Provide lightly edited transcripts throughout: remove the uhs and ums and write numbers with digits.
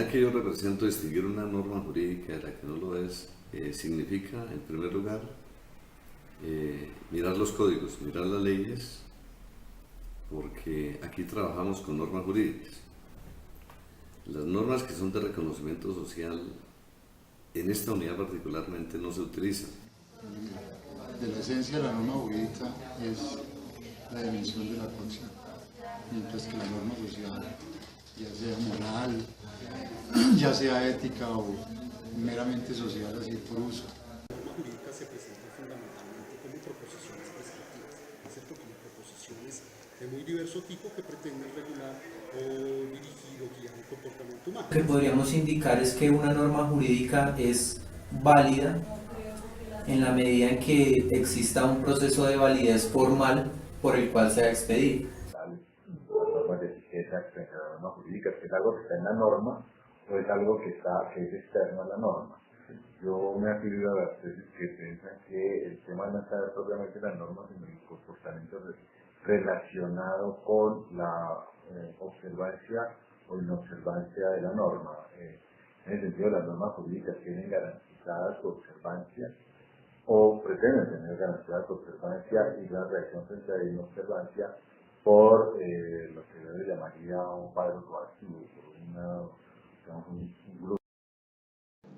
que yo represento, distinguir una norma jurídica de la que no lo es, significa, en primer lugar, mirar los códigos, mirar las leyes, porque aquí trabajamos con normas jurídicas. Las normas que son de reconocimiento social, en esta unidad particularmente, no se utilizan. De la esencia de la norma jurídica es la dimensión de la coacción, mientras que la norma social, ya sea moral, ya sea ética o meramente social, así por uso. La norma jurídica se presenta fundamentalmente como proposiciones prescriptivas, ¿cierto? Como proposiciones de muy diverso tipo que pretenden regular o dirigir o guiar el comportamiento humano. Lo que podríamos indicar es que una norma jurídica es válida en la medida en que exista un proceso de validez formal por el cual sea expedido. Las normas de etiqueta, la norma jurídica, que es algo que está en la norma o es algo que es externo a la norma. Yo me afilio a las tesis que piensan que el tema no está propiamente en la norma, sino en el comportamiento relacionado con la observancia o inobservancia de la norma. En ese sentido, las normas jurídicas tienen garantizadas su observancia o pretenden tener garantizada su observancia y la reacción frente a la inobservancia por lo que yo le llamaría un cuadro coactivo, por un grupo.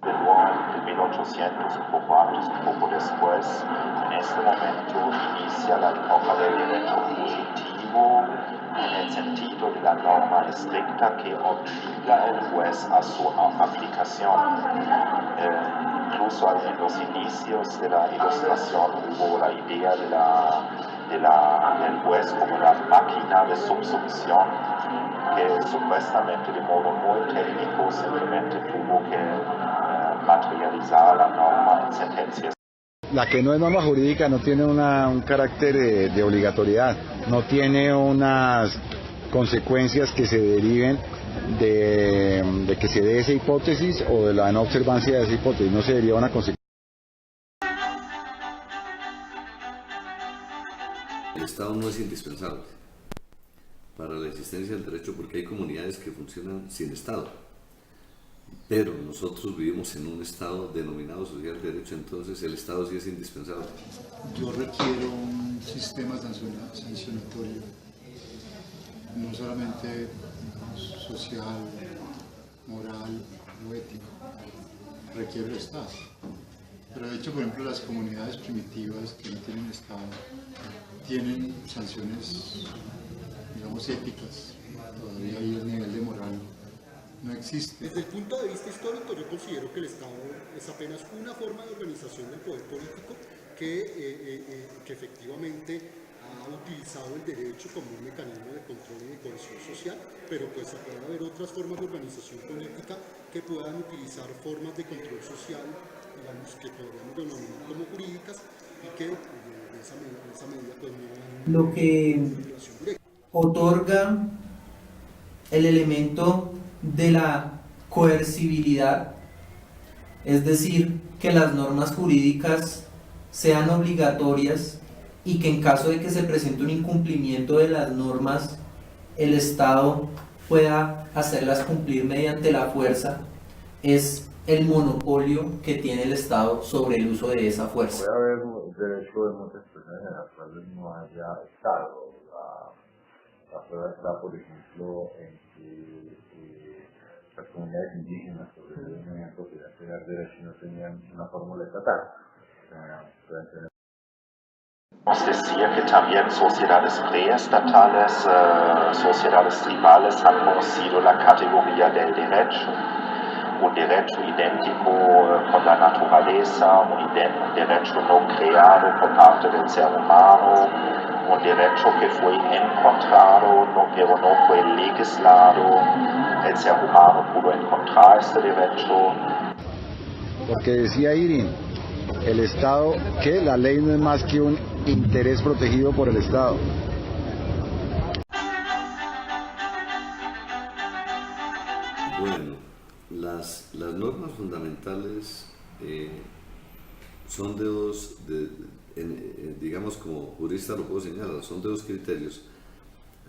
En 1800, un poco antes, un poco después, en este momento inicia la época del derecho positivo en el sentido de la norma estricta que obliga al juez a su aplicación. Incluso en los inicios de la Ilustración hubo la idea del juez como la máquina de subsumpción que supuestamente de modo muy técnico simplemente tuvo que materializar la norma en sentencias. La que no es norma jurídica no tiene un carácter de obligatoriedad, no tiene unas consecuencias que se deriven de que se dé esa hipótesis o de la no observancia de esa hipótesis, no se deriva una consecuencia. El Estado no es indispensable para la existencia del derecho porque hay comunidades que funcionan sin Estado. Pero nosotros vivimos en un Estado denominado social de derecho, entonces el Estado sí es indispensable. Yo requiero un sistema sancionatorio, no solamente social, moral o ético, requiero el Estado. Pero de hecho, por ejemplo, las comunidades primitivas que no tienen Estado tienen sanciones, digamos, éticas. Todavía ahí el nivel de moral no existe. Desde el punto de vista histórico, yo considero que el Estado es apenas una forma de organización del poder político que efectivamente ha utilizado el derecho como un mecanismo de control y de cohesión social, pero pues puede haber otras formas de organización política que puedan utilizar formas de control social, digamos, que podríamos denominar como jurídicas y que en esa medida pues no hay Lo que relación directa. otorga el elemento de la coercibilidad, es decir, que las normas jurídicas sean obligatorias y que en caso de que se presente un incumplimiento de las normas, el Estado pueda hacerlas cumplir mediante la fuerza, es el monopolio que tiene el Estado sobre el uso de esa fuerza. Puede haber derecho de muchas personas en las cuales no haya Estado. La prueba está, por ejemplo, en que las comunidades indígenas sobre el movimiento podían tener derecho y no tenían una fórmula estatal. Podemos decir que también sociedades preestatales, sociedades tribales han conocido la categoría del derecho, un derecho idéntico con la naturaleza, un derecho no creado por parte del ser humano, un derecho que fue encontrado, pero no fue legislado. El ser humano pudo encontrar este derecho. Porque decía Irin, el Estado, que la ley no es más que un interés protegido por el Estado. Bueno, las normas fundamentales son de dos, digamos como jurista lo puedo señalar, son de dos criterios.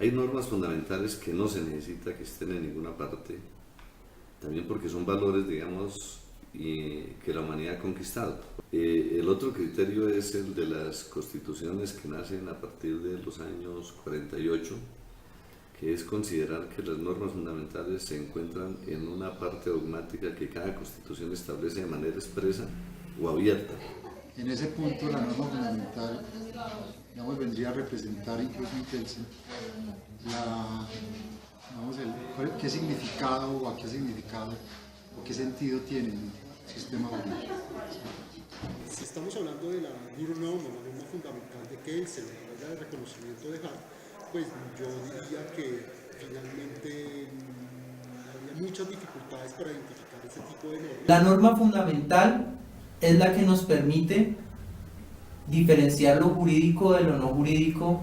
Hay normas fundamentales que no se necesita que estén en ninguna parte también porque son valores, digamos, que la humanidad ha conquistado. El otro criterio es el de las constituciones que nacen a partir de los años 48, que es considerar que las normas fundamentales se encuentran en una parte dogmática que cada constitución establece de manera expresa o abierta. En ese punto la norma fundamental, digamos, vendría a representar incluso en Kelsen qué significado o a qué significado o qué sentido tiene el sistema jurídico. Si estamos hablando de la Grundnorm, la norma fundamental de Kelsen, la regla de reconocimiento de Haag, pues yo diría que finalmente había muchas dificultades para identificar ese tipo de normas. La norma fundamental es la que nos permite diferenciar lo jurídico de lo no jurídico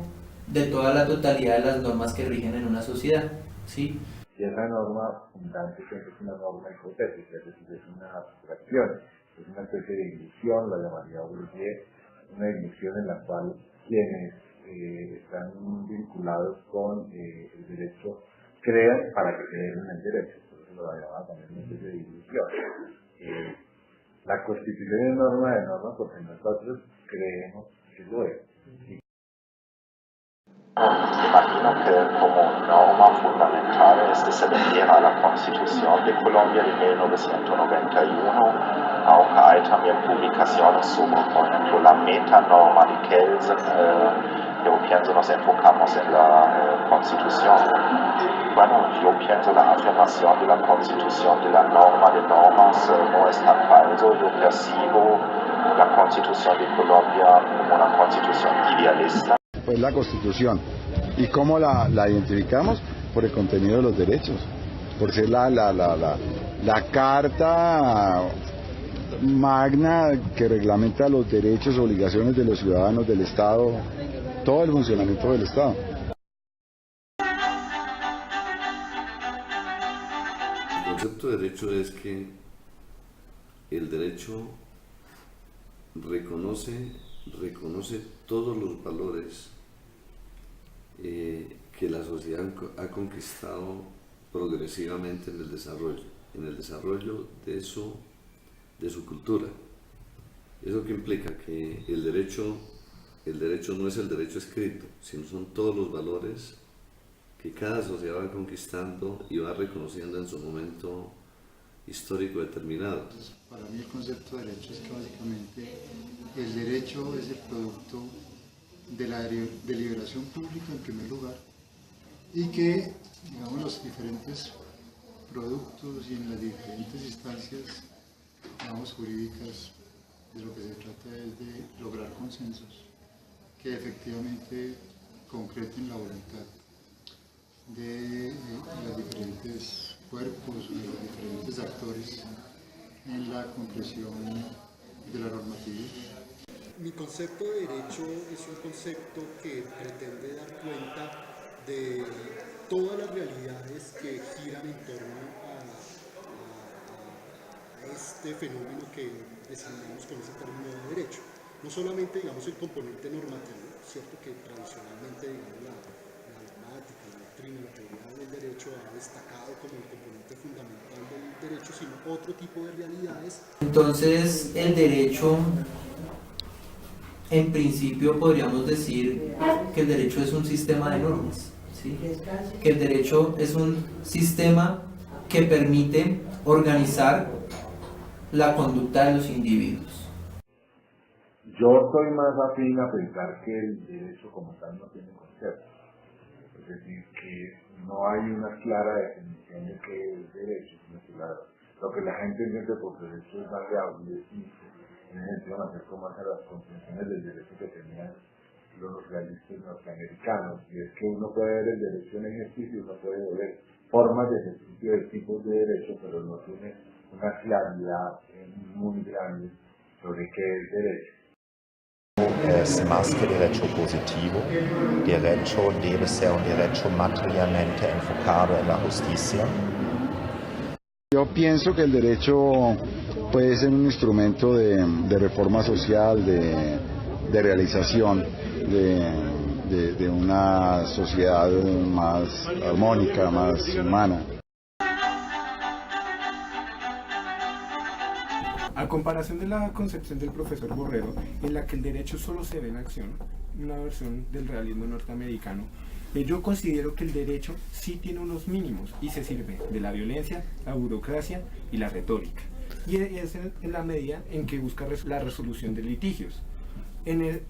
de toda la totalidad de las normas que rigen en una sociedad, ¿sí? Y esa norma fundante siempre es una norma hipotética, es decir, es una abstracción, es una especie de ilusión, la llamaría Bourdieu, una ilusión en la cual quienes están vinculados con el derecho crean para que creen en el derecho, por eso lo llamaba también una especie de ilusión. La Constitución es norma de norma porque nosotros creemos que lo es. Imagino que como norma fundamental se refiere a la Constitución de Colombia de 1991, aunque hay también publicaciones sobre, por ejemplo, la metanorma de Kelsen, pero pienso nos enfocamos en la Constitución. Bueno, yo pienso la afirmación de la Constitución de la norma de normas no es tan falso. Yo percibo la Constitución de Colombia como una Constitución idealista. Pues la Constitución. ¿Y cómo la identificamos? Por el contenido de los derechos, por ser la carta magna que reglamenta los derechos y obligaciones de los ciudadanos del Estado, todo el funcionamiento del Estado. El concepto de derecho es que el derecho reconoce todos los valores que la sociedad ha conquistado progresivamente en el desarrollo de su cultura. ¿Eso qué implica? Que el derecho no es el derecho escrito, sino son todos los valores que cada sociedad va conquistando y va reconociendo en su momento histórico determinado. Para mí el concepto de derecho es que básicamente el derecho es el producto de la deliberación pública en primer lugar y que, digamos, los diferentes productos y en las diferentes instancias, digamos, jurídicas, de lo que se trata es de lograr consensos que efectivamente concreten la voluntad de los diferentes cuerpos, de los diferentes actores en la concreción de la normatividad. Mi concepto de derecho es un concepto que pretende dar cuenta de todas las realidades que giran en torno a este fenómeno que designamos con ese término de derecho. No solamente, digamos, el componente normativo, cierto que tradicionalmente, digamos, la gramática, la doctrina, la teoría del derecho ha destacado como el componente fundamental del derecho, sino otro tipo de realidades. Entonces, el derecho, en principio podríamos decir que el derecho es un sistema de normas, ¿sí? Que el derecho es un sistema que permite organizar la conducta de los individuos. Yo soy más afín a pensar que el derecho como tal no tiene concepto, es decir, que no hay una clara definición de qué es derecho, sino que lo que la gente entiende por derecho es variable, y en ese sentido me acerco más a las concepciones del derecho que tenían los realistas norteamericanos, y es que uno puede ver el derecho en ejercicio, uno puede ver formas de ejercicio de tipos de derecho, pero no tiene una claridad muy grande sobre qué es derecho. Es más que derecho positivo, derecho debe ser un derecho materialmente enfocado en la justicia. Yo pienso que el derecho puede ser un instrumento de reforma social, de realización de una sociedad más armónica, más humana. A comparación de la concepción del profesor Borrero, en la que el derecho solo se ve en acción, una versión del realismo norteamericano, yo considero que el derecho sí tiene unos mínimos y se sirve de la violencia, la burocracia y la retórica. Y es en la medida en que busca la resolución de litigios.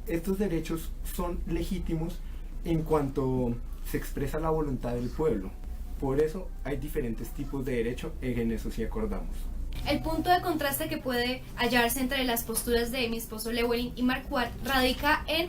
Estos derechos son legítimos en cuanto se expresa la voluntad del pueblo. Por eso hay diferentes tipos de derecho, en eso sí acordamos. El punto de contraste que puede hallarse entre las posturas de mi esposo Llewellyn y Marquardt radica en,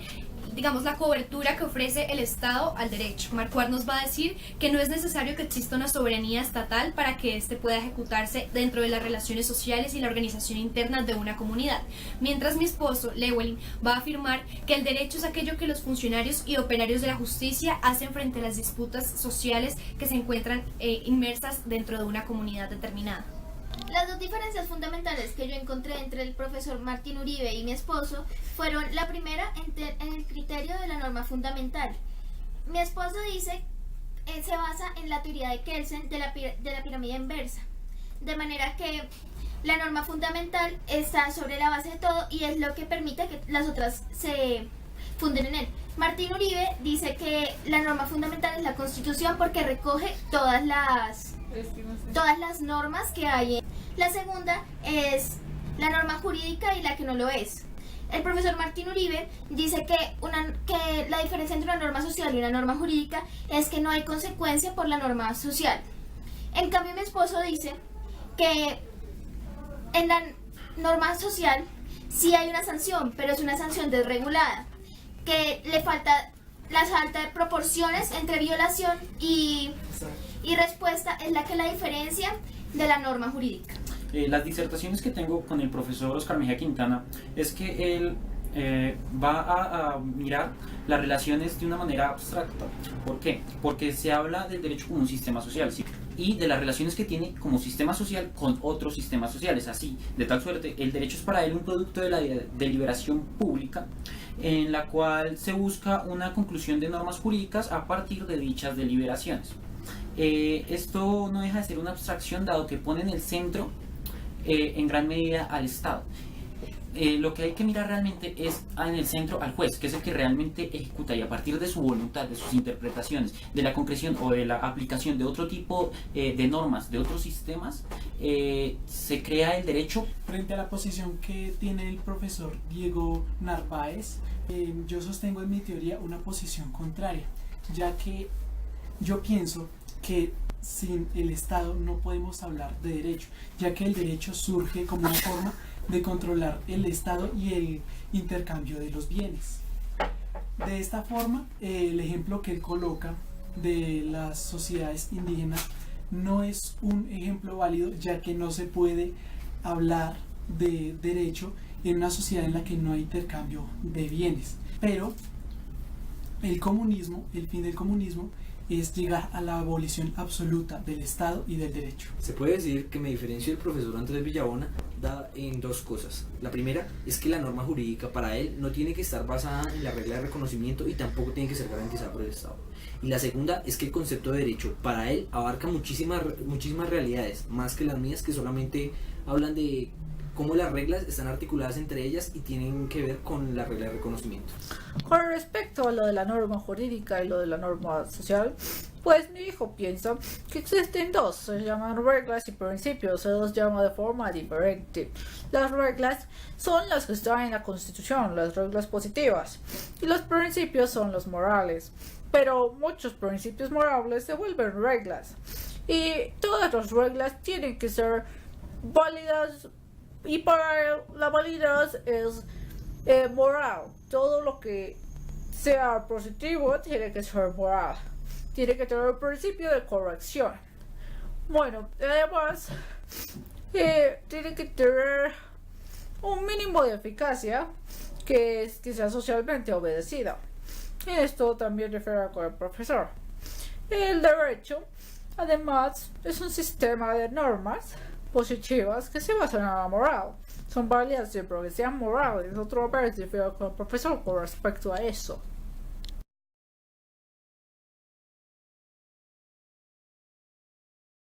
digamos, la cobertura que ofrece el Estado al derecho. Marquardt nos va a decir que no es necesario que exista una soberanía estatal para que éste pueda ejecutarse dentro de las relaciones sociales y la organización interna de una comunidad, mientras mi esposo Llewellyn va a afirmar que el derecho es aquello que los funcionarios y operarios de la justicia hacen frente a las disputas sociales que se encuentran inmersas dentro de una comunidad determinada. Las dos diferencias fundamentales que yo encontré entre el profesor Martín Uribe y mi esposo fueron la primera en el criterio de la norma fundamental. Mi esposo dice, se basa en la teoría de Kelsen de la pirámide inversa, de manera que la norma fundamental está sobre la base de todo y es lo que permite que las otras se funden en él. Martín Uribe dice que la norma fundamental es la Constitución porque recoge todas las normas que hay. La segunda es la norma jurídica y la que no lo es. El profesor Martín Uribe dice que la diferencia entre una norma social y una norma jurídica es que no hay consecuencia por la norma social. En cambio, mi esposo dice que en la norma social sí hay una sanción, pero es una sanción desregulada, que le falta la falta de proporciones entre violación y respuesta es la que la diferencia de la norma jurídica. Las disertaciones que tengo con el profesor Oscar Mejía Quintana es que él va a mirar las relaciones de una manera abstracta. ¿Por qué? Porque se habla del derecho como un sistema social, ¿sí? Y de las relaciones que tiene como sistema social con otros sistemas sociales, así, de tal suerte, el derecho es para él un producto de la deliberación pública en la cual se busca una conclusión de normas jurídicas a partir de dichas deliberaciones. Esto no deja de ser una abstracción dado que pone en el centro en gran medida al Estado. Lo que hay que mirar realmente es en el centro al juez, que es el que realmente ejecuta, y a partir de su voluntad, de sus interpretaciones, de la concreción o de la aplicación de otro tipo de normas, de otros sistemas, se crea el derecho. Frente a la posición que tiene el profesor Diego Narváez, yo sostengo en mi teoría una posición contraria, ya que yo pienso que sin el Estado no podemos hablar de derecho, ya que el derecho surge como una forma de controlar el Estado y el intercambio de los bienes. De esta forma, el ejemplo que él coloca de las sociedades indígenas no es un ejemplo válido, ya que no se puede hablar de derecho en una sociedad en la que no hay intercambio de bienes. Pero el comunismo, el fin del comunismo, es llegar a la abolición absoluta del Estado y del derecho. Se puede decir que me diferencio del profesor Andrés Villabona en dos cosas. La primera es que la norma jurídica para él no tiene que estar basada en la regla de reconocimiento y tampoco tiene que ser garantizada por el Estado. Y la segunda es que el concepto de derecho para él abarca muchísimas realidades, más que las mías, que solamente hablan de cómo las reglas están articuladas entre ellas y tienen que ver con la regla de reconocimiento. Con respecto a lo de la norma jurídica y lo de la norma social, pues mi hijo piensa que existen dos, se llaman reglas y principios, se los llama de forma diferente. Las reglas son las que están en la Constitución, las reglas positivas, y los principios son los morales. Pero muchos principios morales se vuelven reglas, y todas las reglas tienen que ser válidas. Y para la validez es moral. Todo lo que sea positivo tiene que ser moral. Tiene que tener el principio de corrección. Bueno, además, tiene que tener un mínimo de eficacia que sea socialmente obedecida. Y esto también refiere con el profesor. El derecho, además, es un sistema de normas positivas que se basan en la moral. Son válidas siempre que sean morales. Otro vez refiero con el profesor con respecto a eso.